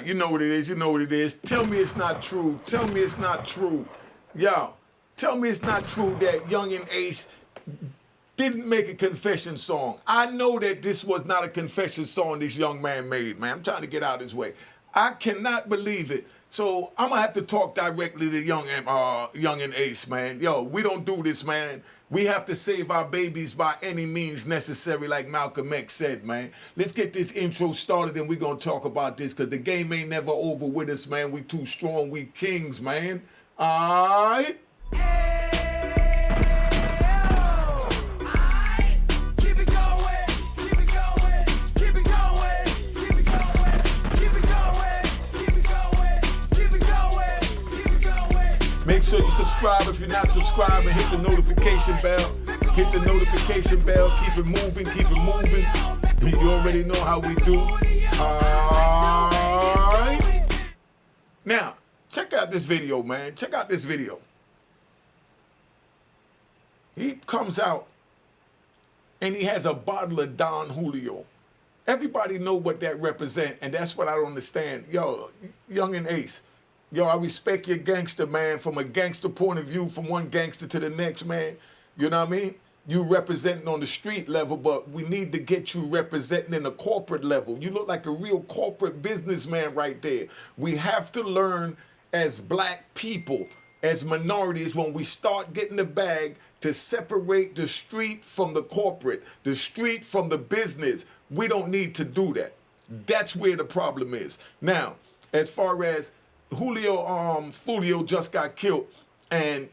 You know what it is. You know what it is. Tell me it's not true. Tell me it's not true. Yo, tell me it's not true that Yungeen Ace didn't make a confession song. I know that this was not a confession song this young man made, man. I'm trying to get out of his way. I cannot believe it. So I'm gonna have to talk directly to Yungeen Ace, man. Yo, we don't do this, man. We have to save our babies by any means necessary, like Malcolm X said, man. Let's get this intro started and we're gonna talk about this, because the game ain't never over with us, man. We too strong, we kings, man. Alright? Make sure you subscribe if you're not subscribed, and hit the notification bell. Hit the notification bell. Keep it moving, keep it moving. You already know how we do. Alright. Now, check out this video, man. Check out this video. He comes out and he has a bottle of Don Julio. Everybody know what that represents, and that's what I don't understand. Yo, Yungeen Ace. Yo, I respect your gangster, man, from a gangster point of view, from one gangster to the next, man. You know what I mean? You representing on the street level, but we need to get you representing in the corporate level. You look like a real corporate businessman right there. We have to learn as black people, as minorities, when we start getting the bag, to separate the street from the corporate, the street from the business. We don't need to do that. That's where the problem is. Now, as far as Fulio just got killed, and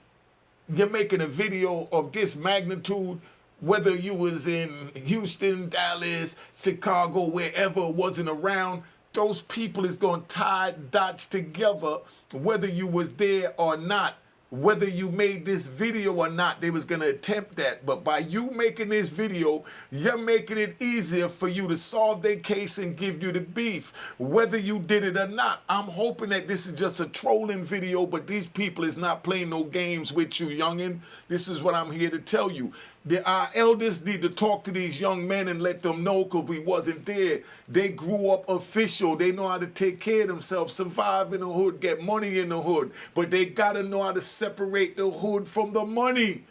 you're making a video of this magnitude, whether you was in Houston, Dallas, Chicago, wherever, wasn't around, those people is going to tie dots together, whether you was there or not. Whether you made this video or not, they was going to attempt that. But by you making this video, you're making it easier for you to solve their case and give you the beef, whether you did it or not. I'm hoping that this is just a trolling video, but these people is not playing no games with you, youngin. This is what I'm here to tell you. Our elders need to talk to these young men and let them know, because we wasn't there. They grew up official. They know how to take care of themselves, survive in the hood, get money in the hood. But they got to know how to separate the hood from the money.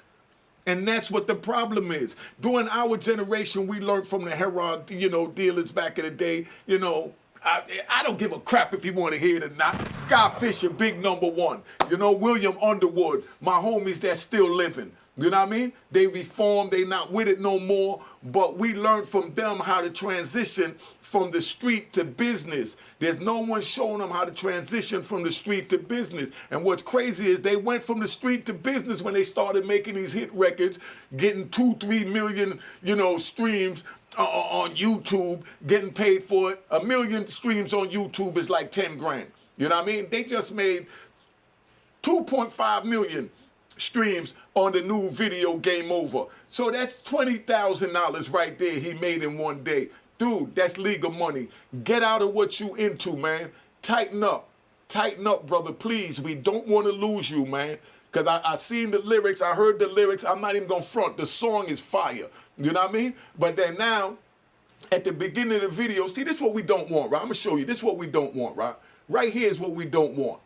And that's what the problem is. During our generation, we learned from the heroin, dealers back in the day, I don't give a crap if you want to hear it or not. Guy Fisher, big number one. William Underwood, my homies that's still living. You know what I mean? They reformed, they not with it no more, but we learned from them how to transition from the street to business. There's no one showing them how to transition from the street to business. And what's crazy is they went from the street to business when they started making these hit records, getting 2-3 million, streams on YouTube, getting paid for it. 1 million streams on YouTube is like 10 grand. You know what I mean? They just made 2.5 million streams on the new video Game Over. So that's $20,000 right there he made in one day. Dude, that's legal money. Get out of what you into, man. Tighten up. Tighten up, brother, please. We don't want to lose you, man. Because I seen the lyrics. I heard the lyrics. I'm not even going to front. The song is fire. You know what I mean? But then now, at the beginning of the video, see, this is what we don't want, right? I'm going to show you. This is what we don't want, right? Right here is what we don't want,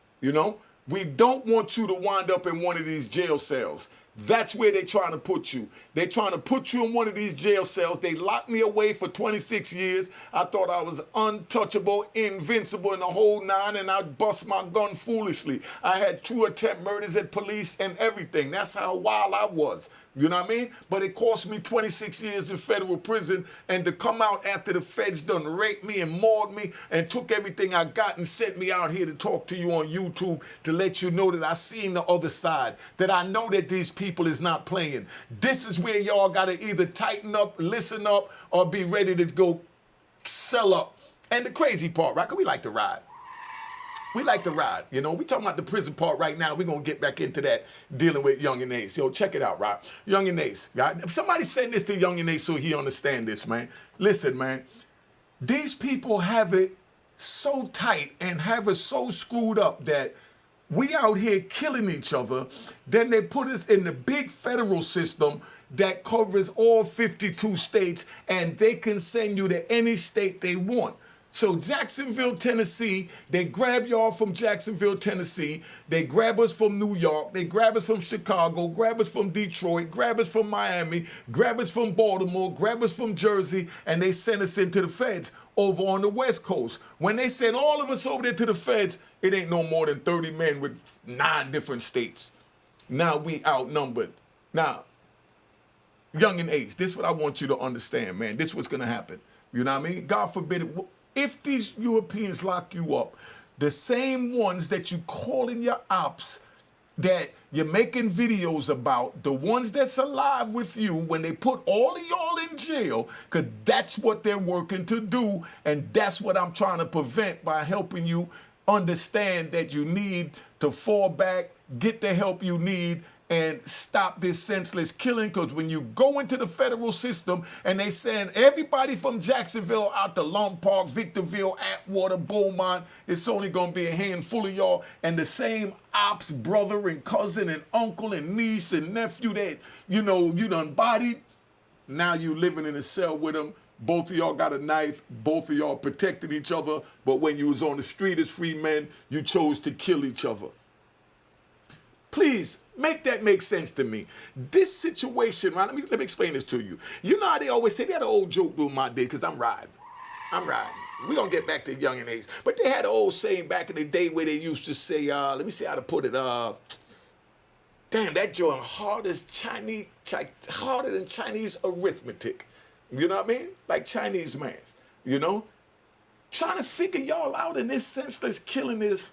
We don't want you to wind up in one of these jail cells. That's where they're trying to put you. They're trying to put you in one of these jail cells. They locked me away for 26 years. I thought I was untouchable, invincible in the whole nine, and I bust my gun foolishly. I had 2 attempt murders at police and everything. That's how wild I was. You know what I mean? But it cost me 26 years in federal prison, and to come out after the feds done raped me and mauled me and took everything I got and sent me out here to talk to you on YouTube to let you know that I seen the other side, that I know that these people is not playing. This is where y'all got to either tighten up, listen up, or be ready to go sell up. And the crazy part, right? Because we like to ride. We like to ride, We talking about the prison part right now. We're going to get back into that, dealing with Yungeen Ace. Yo, check it out, right? Yungeen Ace, right? Somebody send this to Yungeen Ace so he understand this, man. Listen, man. These people have it so tight and have it so screwed up that we out here killing each other. Then they put us in the big federal system that covers all 52 states, and they can send you to any state they want. So Jacksonville, Tennessee, they grab y'all from Jacksonville, Tennessee. They grab us from New York. They grab us from Chicago, grab us from Detroit, grab us from Miami, grab us from Baltimore, grab us from Jersey, and they send us into the feds over on the West Coast. When they send all of us over there to the feds, it ain't no more than 30 men with 9 different states. Now we outnumbered. Now, Yungeen Ace, this is what I want you to understand, man. This is what's going to happen. You know what I mean? God forbid it. If these Europeans lock you up, the same ones that you calling your ops, that you're making videos about, the ones that's alive with you, when they put all of y'all in jail, because that's what they're working to do, and that's what I'm trying to prevent by helping you understand that you need to fall back, get the help you need, and stop this senseless killing. Because when you go into the federal system and they send everybody from Jacksonville out to Lone Park, Victorville, Atwater, Beaumont, it's only going to be a handful of y'all, and the same ops brother and cousin and uncle and niece and nephew that, you know, you done bodied. Now you living in a cell with them. Both of y'all got a knife. Both of y'all protected each other. But when you was on the street as free men, you chose to kill each other. Please, make that make sense to me. This situation, right, let me explain this to you. You know how they always say, they had an old joke during my day, because I'm riding. We're going to get back to Yungeen Ace. But they had an old saying back in the day where they used to say, let me see how to put it, damn, that joint hard than Chinese arithmetic. You know what I mean? Like Chinese math, you know? Trying to figure y'all out in this senseless killing is,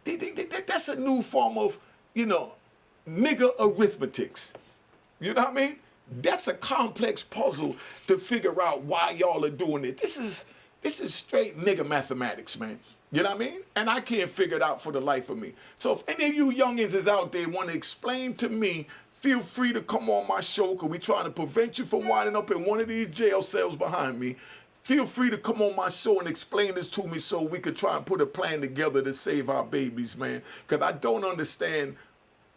that's a new form of, you know, nigger arithmetics. You know what I mean? That's a complex puzzle to figure out why y'all are doing it. This is straight nigger mathematics, man. You know what I mean? And I can't figure it out for the life of me. So if any of you youngins is out there want to explain to me, feel free to come on my show, because we're trying to prevent you from winding up in one of these jail cells behind me. Feel free to come on my show and explain this to me so we could try and put a plan together to save our babies, man. Because I don't understand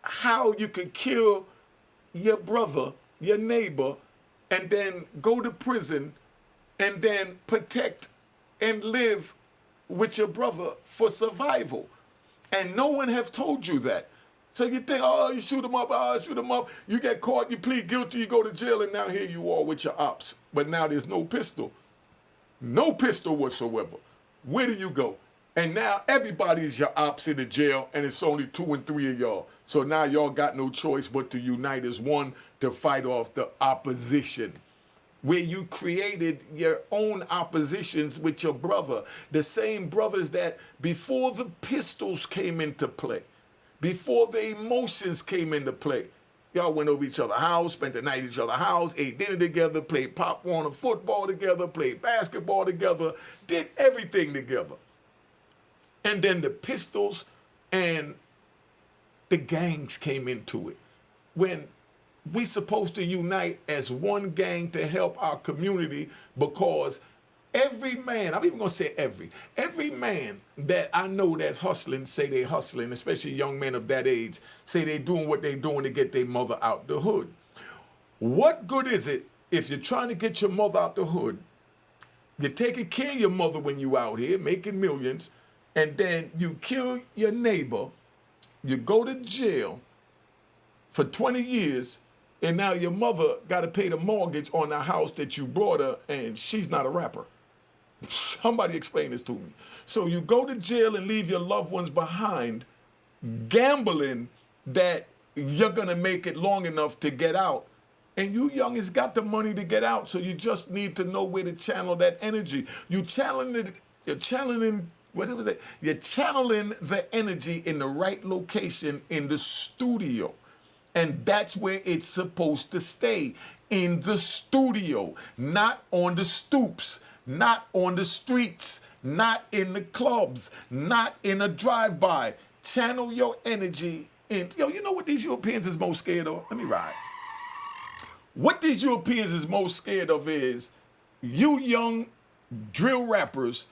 how you can kill your brother, your neighbor, and then go to prison and then protect and live with your brother for survival. And no one have told you that. So you think, oh, you shoot him up, shoot him up. You get caught, you plead guilty, you go to jail, and now here you are with your ops. But now there's no pistol. No pistol whatsoever. Where do you go? And now everybody's your ops in the jail, and it's only 2 and 3 of y'all. So now y'all got no choice but to unite as one to fight off the opposition. Where you created your own oppositions with your brother. The same brothers that before the pistols came into play, before the emotions came into play, y'all went over each other's house, spent the night at each other's house, ate dinner together, played Pop Warner football together, played basketball together, did everything together. And then the pistols and the gangs came into it. When we supposed to unite as one gang to help our community, because every man, I'm even going to say every man that I know that's hustling, say they hustling, especially young men of that age, say they doing what they doing to get their mother out the hood. What good is it if you're trying to get your mother out the hood, you're taking care of your mother when you out here, making millions, and then you kill your neighbor, you go to jail for 20 years, and now your mother got to pay the mortgage on the house that you brought her, and she's not a rapper. Somebody explain this to me. So you go to jail and leave your loved ones behind, gambling that you're going to make it long enough to get out. And you youngins got the money to get out, so you just need to know where to channel that energy. You're channeling the energy in the right location in the studio. And that's where it's supposed to stay, in the studio, not on the stoops, not on the streets, not in the clubs, not in a drive-by. Channel your energy in. Yo, you know what these Europeans is most scared of? Let me ride. What these Europeans is most scared of is you young drill rappers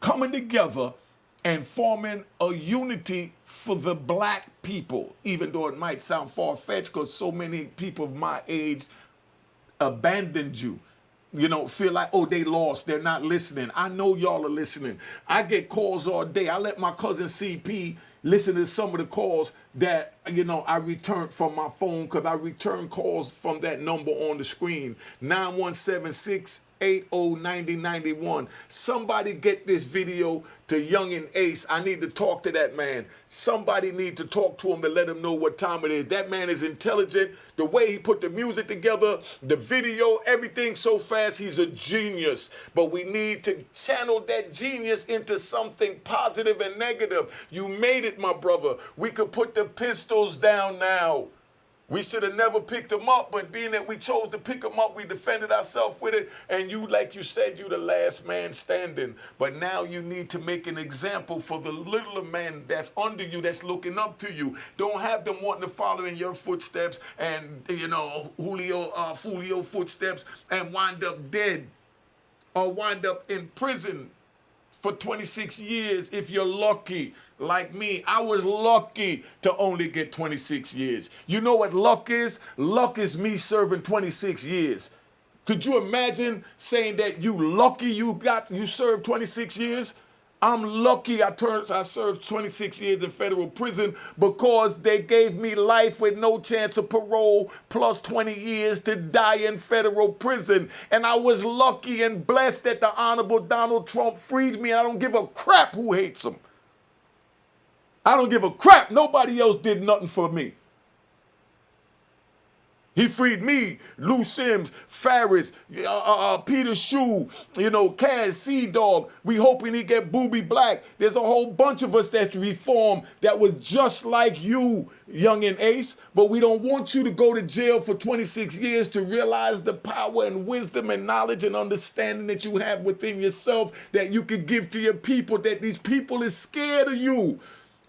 coming together and forming a unity for the black people, even though it might sound far-fetched because so many people of my age abandoned you. feel like, oh, they lost, they're not listening. I know y'all are listening. I get calls all day. I let my cousin CP listen to some of the calls that, I return from my phone, because I return calls from that number on the screen, 917-680-9091. Somebody get this video to Yungeen Ace. I need to talk to that man. Somebody need to talk to him to let him know what time it is. That man is intelligent. The way he put the music together, the video, everything so fast, he's a genius. But we need to channel that genius into something positive and negative. You made it, my brother. We could put the pistols down now. We should have never picked them up, but being that we chose to pick them up, we defended ourselves with it. And you, like you said, you the last man standing. But now you need to make an example for the littler man that's under you, that's looking up to you. Don't have them wanting to follow in your footsteps and, Julio footsteps and wind up dead or wind up in prison for 26 years if you're lucky. Like me, I was lucky to only get 26 years. You know what luck is? Luck is me serving 26 years. Could you imagine saying that you lucky you served 26 years? I'm lucky I served 26 years in federal prison because they gave me life with no chance of parole plus 20 years to die in federal prison. And I was lucky and blessed that the Honorable Donald Trump freed me, and I don't give a crap who hates him. I don't give a crap. Nobody else did nothing for me. He freed me, Lou Sims, Farris, Peter Shue, Kaz, Sea-Dog. We hoping he get Booby Black. There's a whole bunch of us that's reformed that was just like you, Yungeen Ace. But we don't want you to go to jail for 26 years to realize the power and wisdom and knowledge and understanding that you have within yourself that you can give to your people, that these people is scared of you.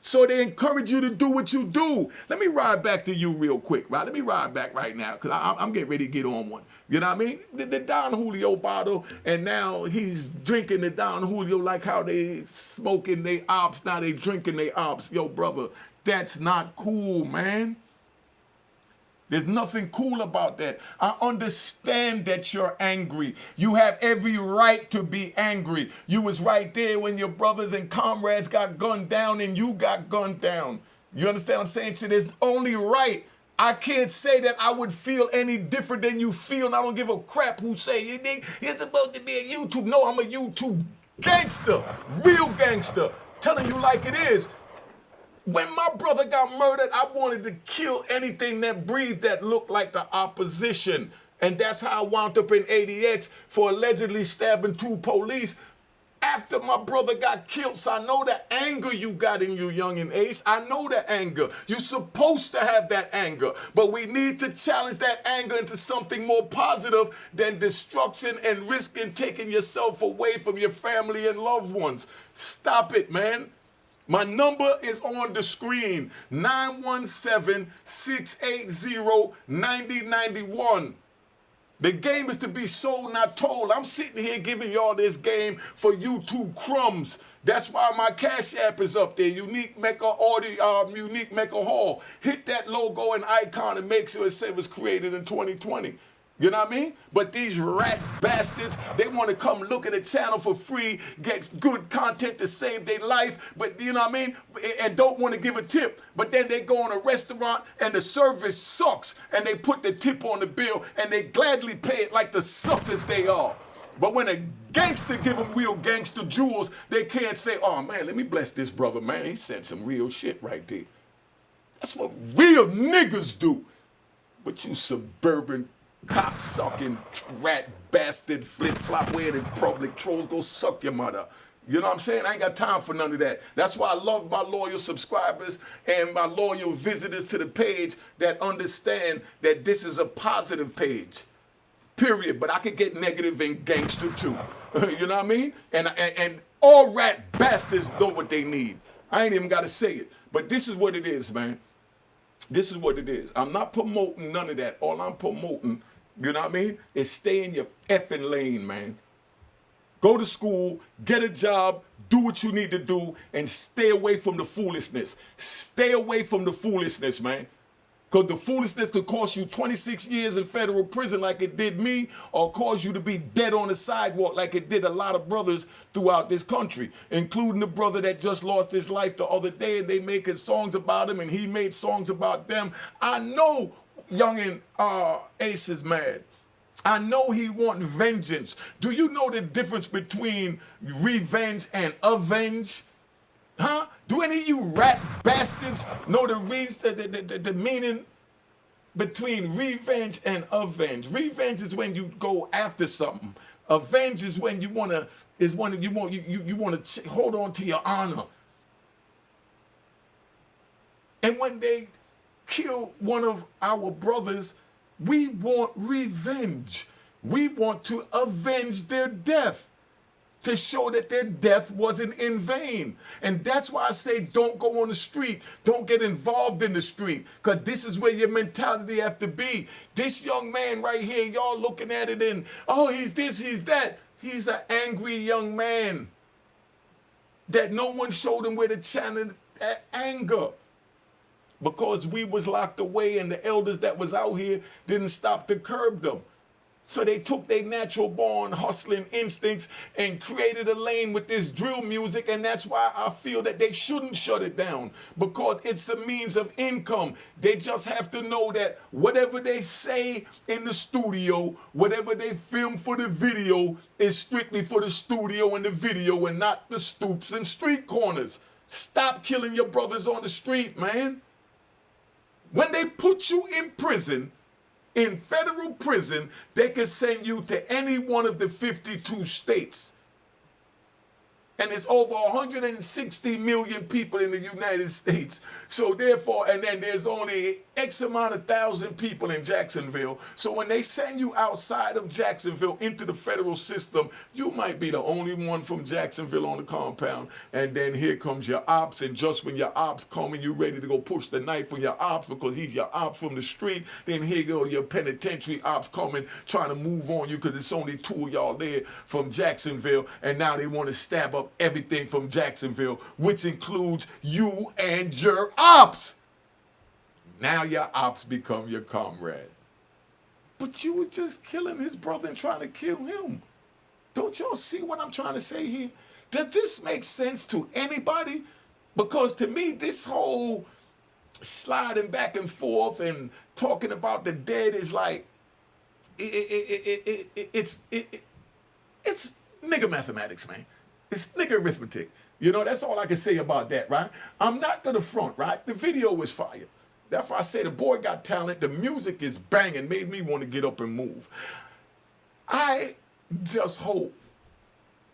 So they encourage you to do what you do. Let me ride back to you real quick, right? Let me ride back right now, because I'm getting ready to get on one. You know what I mean? The Don Julio bottle, and now he's drinking the Don Julio like how they smoking they ops, now they drinking they ops. Yo, brother, that's not cool, man. There's nothing cool about that. I understand that you're angry. You have every right to be angry. You was right there when your brothers and comrades got gunned down and you got gunned down. You understand what I'm saying? So there's only right. I can't say that I would feel any different than you feel, and I don't give a crap who say you think you're supposed to be a YouTube. No, I'm a YouTube gangster, real gangster, telling you like it is. When my brother got murdered, I wanted to kill anything that breathed that looked like the opposition. And that's how I wound up in ADX for allegedly stabbing 2 police after my brother got killed. So I know the anger you got in you, Yungeen Ace. I know the anger. You're supposed to have that anger. But we need to challenge that anger into something more positive than destruction and risking taking yourself away from your family and loved ones. Stop it, man. My number is on the screen, 917-680-9091. The game is to be sold, not told. I'm sitting here giving y'all this game for YouTube crumbs. That's why my Cash App is up there, Unique Mecca Unique Mecca Hall. Hit that logo and icon and make sure it says it was created in 2020. You know what I mean? But these rat bastards, they want to come look at the channel for free, get good content to save their life, but you know what I mean? And don't want to give a tip. But then they go in a restaurant and the service sucks and they put the tip on the bill and they gladly pay it like the suckers they are. But when a gangster give them real gangster jewels, they can't say, oh man, let me bless this brother, man. He sent some real shit right there. That's what real niggas do. But you suburban cock-sucking, rat, bastard, flip-flop wearing public trolls, go suck your mother. You know what I'm saying? I ain't got time for none of that. That's why I love my loyal subscribers and my loyal visitors to the page that understand that this is a positive page. Period. But I could get negative and gangster too. You know what I mean? And all rat bastards know what they need. I ain't even got to say it. But this is what it is, man. This is what it is. I'm not promoting none of that. All I'm promoting, you know what I mean, is stay in your effing lane, man. Go to school, get a job, do what you need to do, and stay away from the foolishness. Stay away from the foolishness, man. Because the foolishness could cost you 26 years in federal prison like it did me, or cause you to be dead on the sidewalk like it did a lot of brothers throughout this country, including the brother that just lost his life the other day, and they making songs about him, and he made songs about them. I know Yungeen Ace is mad. I know he want vengeance. Do you know the difference between revenge and avenge? Huh? Do any of you rat bastards know the meaning between revenge and avenge? Revenge is when you go after something. Avenge is when you wanna hold on to your honor. And when they kill one of our brothers, we want revenge. We want to avenge their death, to show that their death wasn't in vain. And that's why I say don't go on the street. Don't get involved in the street, because this is where your mentality have to be. This young man right here, y'all looking at it and, oh, he's this, he's that. He's an angry young man that no one showed him where to channel that anger, because we was locked away and the elders that was out here didn't stop to curb them. So they took their natural born hustling instincts and created a lane with this drill music, and that's why I feel that they shouldn't shut it down, because it's a means of income. They just have to know that whatever they say in the studio, whatever they film for the video, is strictly for the studio and the video and not the stoops and street corners. Stop killing your brothers on the street, man. When they put you in prison, in federal prison, they can send you to any one of the 52 states. And it's over 160 million people in the United States. So therefore, and then there's only X amount of thousand people in Jacksonville. So when they send you outside of Jacksonville into the federal system, you might be the only one from Jacksonville on the compound. And then here comes your ops. And just when your ops come and you ready to go push the knife on your ops because he's your ops from the street, then here go your penitentiary ops coming, trying to move on you because it's only two of y'all there from Jacksonville. And now they want to stab up everything from Jacksonville, which includes you and your ops. Now your ops become your comrade. But you was just killing his brother and trying to kill him. Don't y'all see what I'm trying to say here? Does this make sense to anybody? Because to me, this whole sliding back and forth and talking about the dead is like, it's nigger mathematics, man. It's nigger arithmetic. You know, that's all I can say about that, right? I'm not gonna front, right? The video was fire. That's why I say the boy got talent. The music is banging, made me want to get up and move. I just hope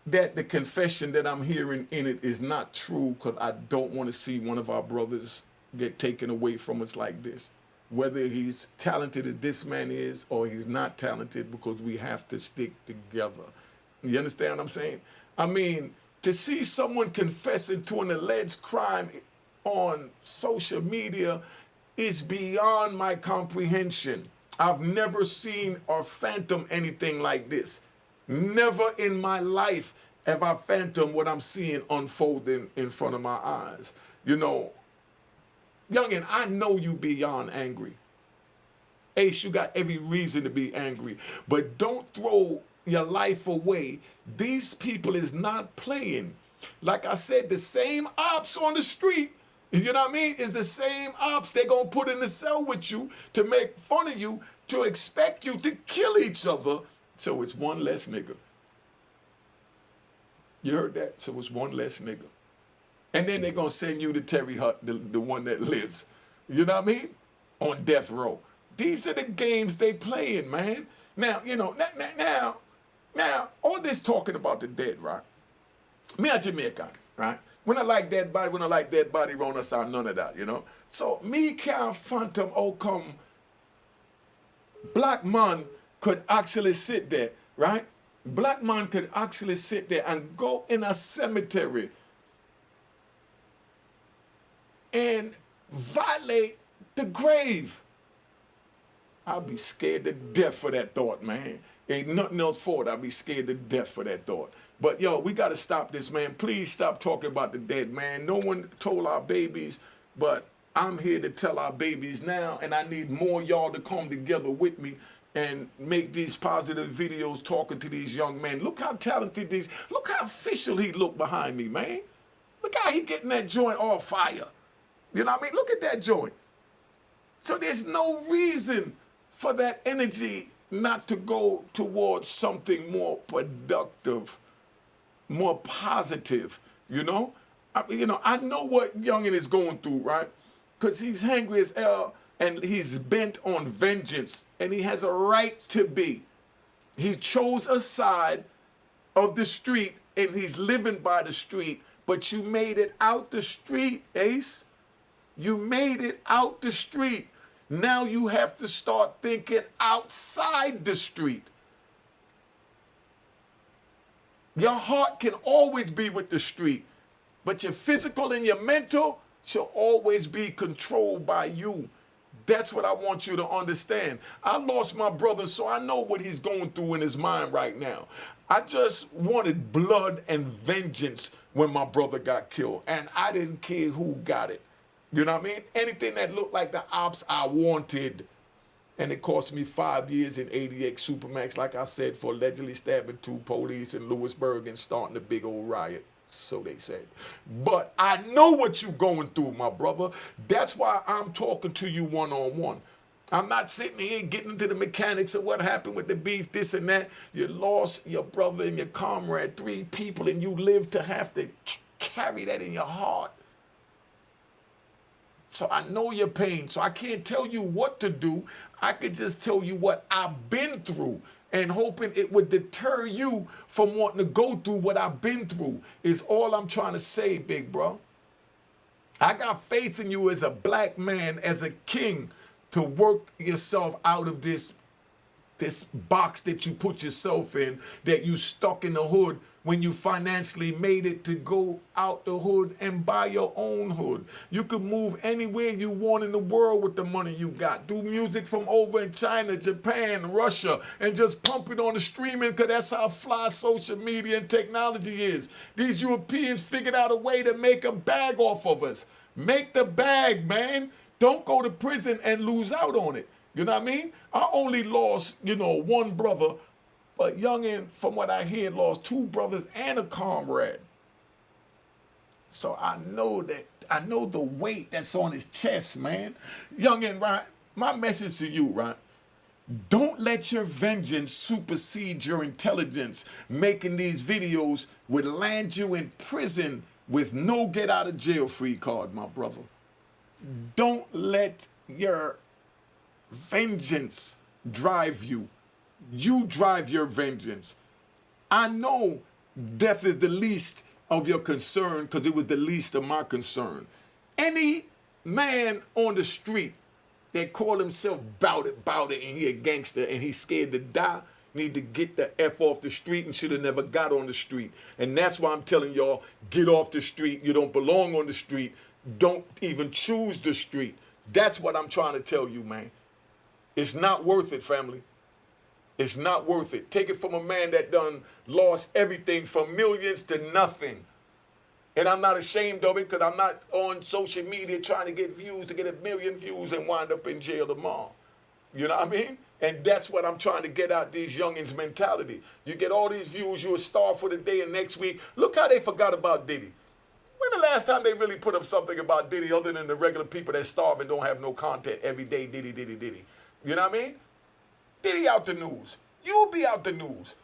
that the confession that I'm hearing in it is not true, because I don't want to see one of our brothers get taken away from us like this. Whether he's talented as this man is or he's not talented, because we have to stick together. You understand what I'm saying? I mean, to see someone confessing to an alleged crime on social media is beyond my comprehension. I've never seen or phantomed anything like this. Never in my life have I phantomed what I'm seeing unfolding in front of my eyes. You know, Yungeen, I know you beyond angry. Ace, you got every reason to be angry, but don't throw your life away. These people is not playing. Like I said, the same ops on the street, you know what I mean, is the same ops they're gonna put in the cell with you to make fun of you, to expect you to kill each other. So it's one less nigga. You heard that? So it's one less nigga. And then they're gonna send you to Terry Hutt, the one that lives, you know what I mean, on death row. These are the games they playing, man. Now, you know, now, all this talking about the dead, right? Me a Jamaican, right? When I like dead body round us out, none of that, you know? So me can't phantom how come black man could actually sit there, right? Black man could actually sit there and go in a cemetery and violate the grave. I'll be scared to death for that thought, man. Ain't nothing else for it. I'll be scared to death for that thought. But yo, we got to stop this, man. Please stop talking about the dead, man. No one told our babies, but I'm here to tell our babies now, and I need more y'all to come together with me and make these positive videos talking to these young men. Look how talented these, look how official he look behind me, man. Look how he getting that joint all fire. You know what I mean? Look at that joint. So there's no reason for that energy not to go towards something more productive, more positive, you know? I know what Youngin is going through, right? Because he's hangry as hell and he's bent on vengeance, and he has a right to be. He chose a side of the street and he's living by the street, but you made it out the street, Ace. You made it out the street. Now you have to start thinking outside the street. Your heart can always be with the street, but your physical and your mental shall always be controlled by you. That's what I want you to understand. I lost my brother, so I know what he's going through in his mind right now. I just wanted blood and vengeance when my brother got killed, and I didn't care who got it. You know what I mean? Anything that looked like the ops, I wanted. And it cost me 5 years in 88 Supermax, like I said, for allegedly stabbing 2 police in Lewisburg and starting a big old riot. So they said. But I know what you're going through, my brother. That's why I'm talking to you one-on-one. I'm not sitting here getting into the mechanics of what happened with the beef, this and that. You lost your brother and your comrade, 3 people, and you live to have to carry that in your heart. So I know your pain. So I can't tell you what to do. I could just tell you what I've been through, and hoping it would deter you from wanting to go through what I've been through is all I'm trying to say, big bro. I got faith in you as a black man, as a king, to work yourself out of this box that you put yourself in, that you stuck in the hood when you financially made it to go out the hood and buy your own hood. You could move anywhere you want in the world with the money you got. Do music from over in China, Japan, Russia, and just pump it on the streaming, because that's how fly social media and technology is. These Europeans figured out a way to make a bag off of us. Make the bag, man. Don't go to prison and lose out on it. You know what I mean? I only lost, 1 brother, but Youngin, from what I hear, lost 2 brothers and a comrade. So I know the weight that's on his chest, man. Youngin, right? My message to you, right? Don't let your vengeance supersede your intelligence. Making these videos would land you in prison with no get out of jail free card, my brother. Don't let your vengeance drive you. You drive your vengeance. I know death is the least of your concern, because it was the least of my concern. Any man on the street that call himself bout it, and he a gangster and he's scared to die, need to get the F off the street and should have never got on the street. And that's why I'm telling y'all, get off the street. You don't belong on the street. Don't even choose the street. That's what I'm trying to tell you, man. It's not worth it, family. It's not worth it. Take it from a man that done lost everything from millions to nothing. And I'm not ashamed of it, because I'm not on social media trying to get views, to get 1 million views and wind up in jail tomorrow. You know what I mean? And that's what I'm trying to get out these youngins' mentality. You get all these views, you're a star for the day, and next week, look how they forgot about Diddy. When the last time they really put up something about Diddy other than the regular people that starve and don't have no content every day, Diddy, Diddy, Diddy? You know what I mean? Diddy out the news. You will be out the news.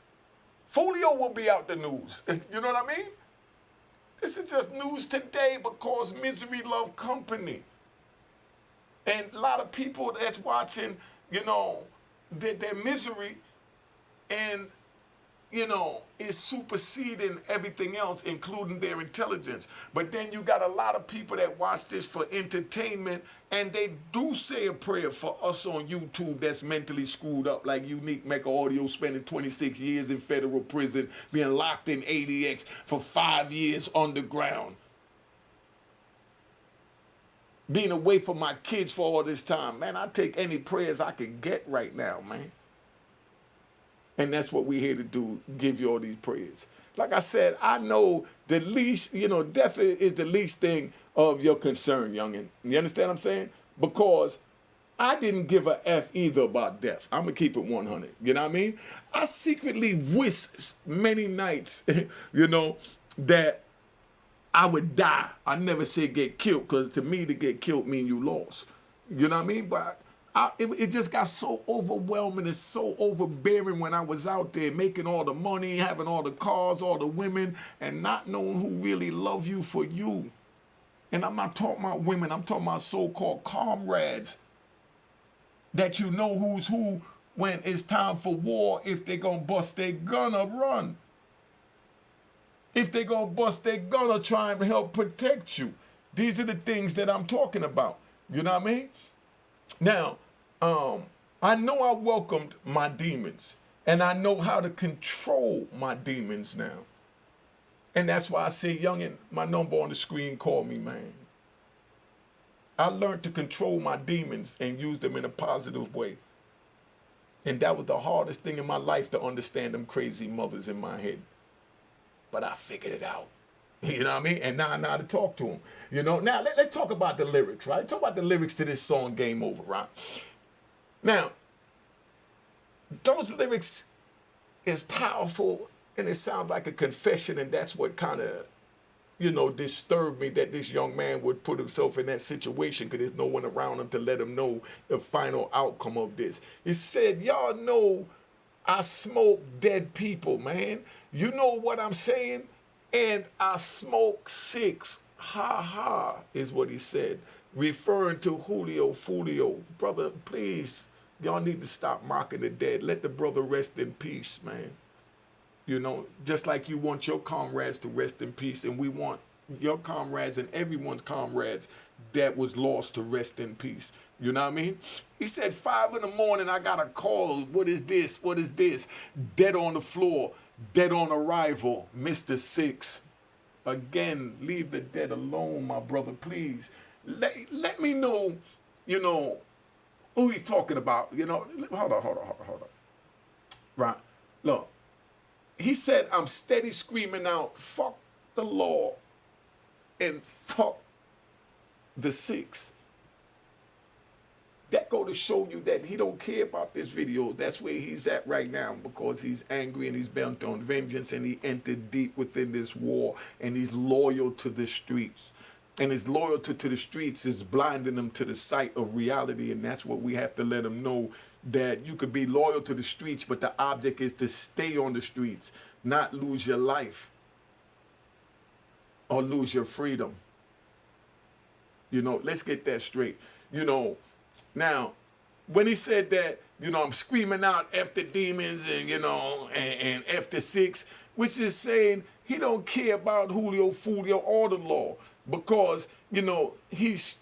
Folio will be out the news. You know what I mean? This is just news today because misery love company. And a lot of people that's watching, their misery and, is superseding everything else, including their intelligence. But then you got a lot of people that watch this for entertainment, and they do say a prayer for us on YouTube that's mentally screwed up, like Unique Mecca Audio spending 26 years in federal prison, being locked in ADX for 5 years underground. Being away from my kids for all this time. Man, I take any prayers I can get right now, man. And that's what we're here to do, give you all these prayers. Like I said, I know the least, death is the least thing of your concern, youngin. You understand what I'm saying? Because I didn't give a F either about death. I'm going to keep it 100. You know what I mean? I secretly wish many nights, that I would die. I never said get killed, because to me, to get killed mean you lost. You know what I mean? But it just got so overwhelming and so overbearing when I was out there making all the money, having all the cars, all the women, and not knowing who really love you for you. And I'm not talking about women. I'm talking about so-called comrades that you know who's who when it's time for war. If they're going to bust, they're gonna run. If they're going to bust, they're going to try and help protect you. These are the things that I'm talking about. You know what I mean? Now, I know I welcomed my demons, and I know how to control my demons now. And that's why I say, youngin, my number on the screen, call me, man. I learned to control my demons and use them in a positive way. And that was the hardest thing in my life, to understand them crazy mothers in my head. But I figured it out. You know what I mean? And now I know how to talk to them. Now let's talk about the lyrics, right? Talk about the lyrics to this song, Game Over, right? Now, those lyrics is powerful, and it sounds like a confession, and that's what kind of, disturbed me, that this young man would put himself in that situation, because there's no one around him to let him know the final outcome of this. He said, y'all know I smoke dead people, man. You know what I'm saying? And I smoke six. Ha ha, is what he said, referring to Julio Fulio. Brother, please, y'all need to stop mocking the dead. Let the brother rest in peace, man. Just like you want your comrades to rest in peace, and we want your comrades and everyone's comrades that was lost to rest in peace. You know what I mean? He said, 5 in the morning, I got a call. What is this? What is this? Dead on the floor, dead on arrival, Mr. Six. Again, leave the dead alone, my brother, please. Let me know, who he's talking about. Hold on. Right. Look, he said, I'm steady screaming out, fuck the law and fuck the six. That go to show you that he don't care about this video. That's where he's at right now, because he's angry and he's bent on vengeance, and he entered deep within this war, and he's loyal to the streets. And his loyalty to the streets is blinding him to the sight of reality, and that's what we have to let him know, that you could be loyal to the streets, but the object is to stay on the streets, not lose your life or lose your freedom. Let's get that straight. Now, when he said that, I'm screaming out F the demons and F the six, which is saying he don't care about Julio Fulio or the law, because, he's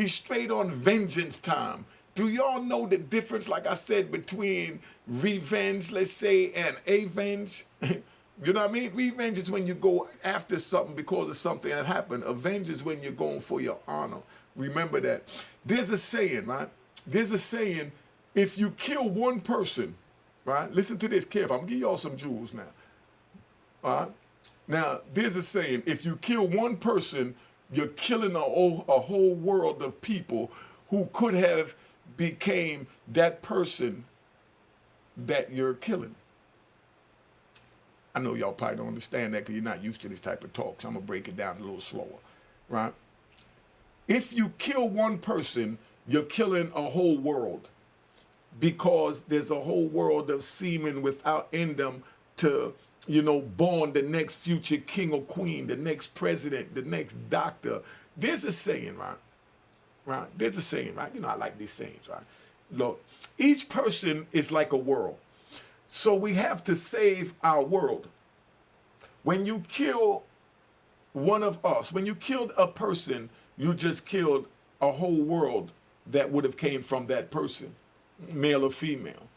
straight on vengeance time. Do y'all know the difference, like I said, between revenge, let's say, and avenge? You know what I mean? Revenge is when you go after something because of something that happened. Avenge is when you're going for your honor. Remember that. There's a saying, right? There's a saying, if you kill one person, right? Listen to this carefully. I'm going to give y'all some jewels now. All right? Now, there's a saying, if you kill one person, you're killing a whole world of people who could have became that person that you're killing. I know y'all probably don't understand that because you're not used to this type of talk, so I'm going to break it down a little slower, right? If you kill one person, you're killing a whole world, because there's a whole world of semen without in them to, born the next future king or queen, the next president, the next doctor. There's a saying, right? Right? There's a saying, right? I like these sayings, right? Look, each person is like a world. So we have to save our world. When you kill one of us, when you killed a person, you just killed a whole world that would have came from that person, male or female.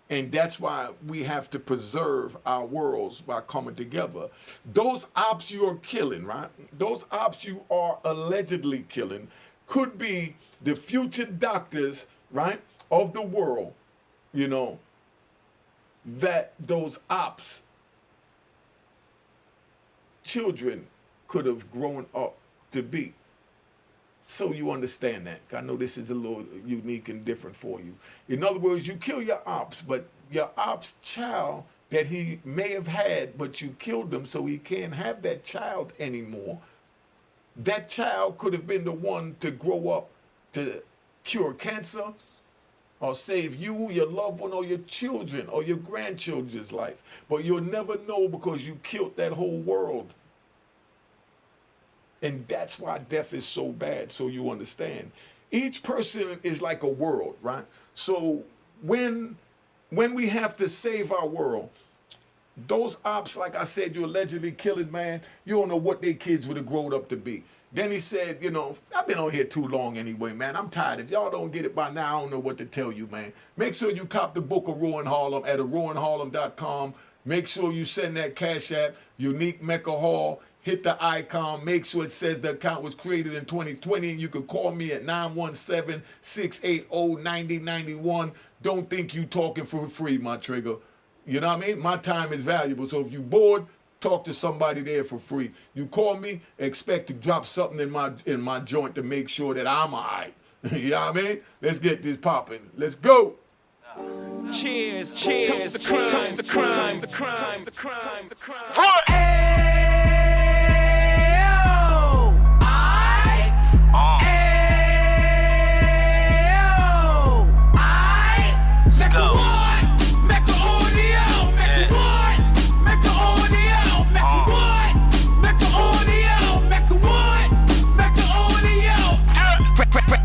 And that's why we have to preserve our worlds by coming together. Those ops you are killing, right? Those ops you are allegedly killing could be the future doctors, right, of the world, that those ops children could have grown up to be. So you understand that. I know this is a little unique and different for you. In other words, you kill your ops, but your ops child that he may have had, but you killed him so he can't have that child anymore. That child could have been the one to grow up to cure cancer or save you, your loved one, or your children or your grandchildren's life. But you'll never know because you killed that whole world. And that's why death is so bad, so you understand. Each person is like a world, right? So when we have to save our world, those ops, like I said, you're allegedly killing, man, you don't know what their kids would have grown up to be. Then he said, you know, I've been on here too long anyway, man. I'm tired. If y'all don't get it by now, I don't know what to tell you, man. Make sure you cop the book of Ruin Harlem at ruinharlem.com. Make sure you send that Cash App, Unique Mecca Hall. Hit the icon. Make sure it says the account was created in 2020. You can call me at 917-680-9091. Don't think you talking for free, my trigger. You know what I mean? My time is valuable. So if you bored, talk to somebody there for free. You call me, expect to drop something in my joint to make sure that I'm all right. You know what I mean? Let's get this popping. Let's go. Cheers, cheers, toast the crime, toast the crime, the crime, the crime, the crime. What?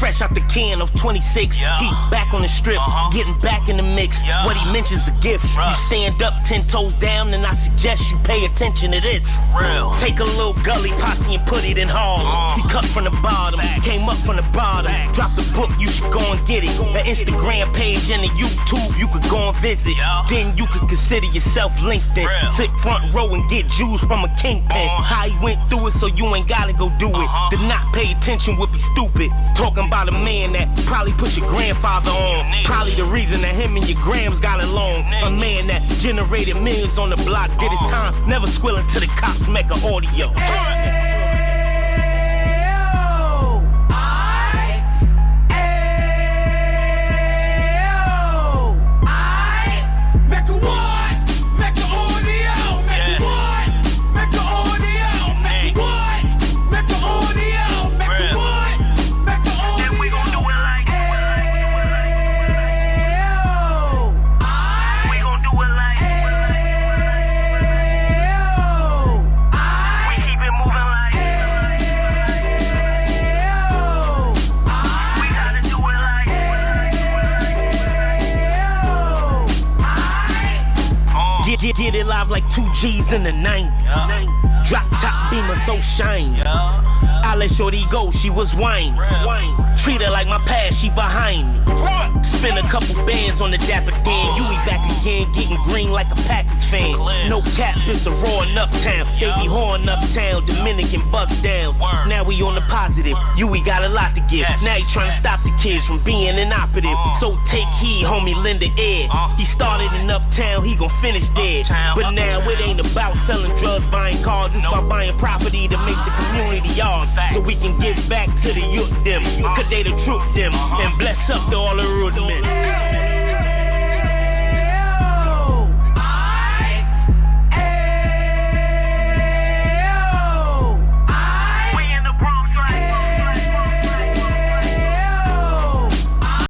Fresh out the can of 26, yeah. He back on the strip, getting back in the mix. Yeah. What he mentions a gift. Right. You stand up 10 toes down, and I suggest you pay attention to this. Real. Take a little gully posse and put it in Harlem. He cut from the bottom, came up from the bottom. Drop the book, you should go and get it. The Instagram page and the YouTube, you could go and visit. Yeah. Then you could consider yourself LinkedIn. Real. Sit front row and get Jews from a kingpin. How he went through it, so you ain't gotta go do it. To not pay attention would be stupid. Talking about a man that probably put your grandfather on. Probably the reason that him and your grams got along. A man that generated millions on the block, did his time, never squealing to the cops, make an audio. Get it live like 2 G's in the 90s. Drop top beamer so shiny. I let shorty go, she was whining. Treat her like my past, she behind me. Spend a couple bands on the Dapper Dan. You be back again, getting green like a Packers fan. No cap, it's a roaring uptown. They be horn uptown, Dominican bust downs. Now we on the positive, we got a lot to give. Now he trying to stop the kids from being inoperative. So take heed, homie, lend a ear. He started in uptown, he gon' finish dead. But now it ain't about selling drugs, buying cars. It's about buying property to make the community yours. So we can give back to the youth them. Cause they the truth them. And bless up to all the root men.